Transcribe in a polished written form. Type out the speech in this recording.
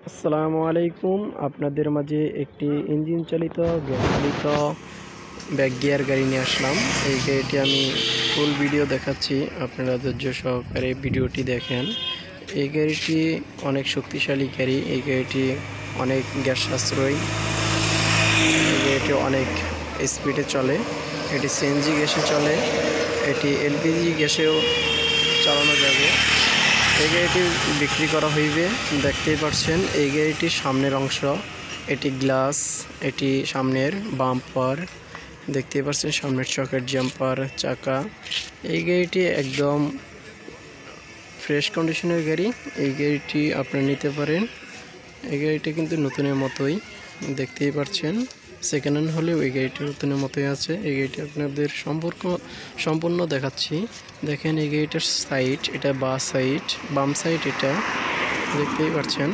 আসসালামু আলাইকুম। আপনাদের মাঝে একটি ইঞ্জিন চালিত গ্যাস চালিত ব্যাক গিয়ার গাড়ি নিয়ে আসলাম। এই গাড়িটি আমি ফুল ভিডিও দেখাচ্ছি, আপনারা ধৈর্য সহকারে ভিডিওটি দেখেন। এই গাড়িটি অনেক শক্তিশালী গাড়ি। এই গাড়িটি অনেক গ্যাস সাশ্রয়ী। এই গাড়িটি অনেক স্পিডে চলে। এটি সিএনজি গ্যাসে চলে, এটি এলপিজি গ্যাসেও চালানো যাবে। এই গাড়িটি বিক্রি করা হইবে। দেখতেই পাচ্ছেন এই গাড়িটির সামনের অংশ, এটি গ্লাস, এটি সামনের বাম্পার, দেখতেই পাচ্ছেন সামনের চকের জাম্পার, চাকা। এই গাড়িটি একদম ফ্রেশ কন্ডিশনের গাড়ি। এই গাড়িটি আপনারা নিতে পারেন। এই গাড়িটি কিন্তু নতুনের মতোই, দেখতেই পাচ্ছেন সেকেন্ড হ্যান্ড হলেও এই গাড়িটি নতুনের মতোই আছে। এই গাড়িটি আপনাদের সম্পূর্ণ দেখাচ্ছি। দেখেন এই গাড়িটার সাইড, এটা বাম সাইড, এটা দেখতেই পাচ্ছেন।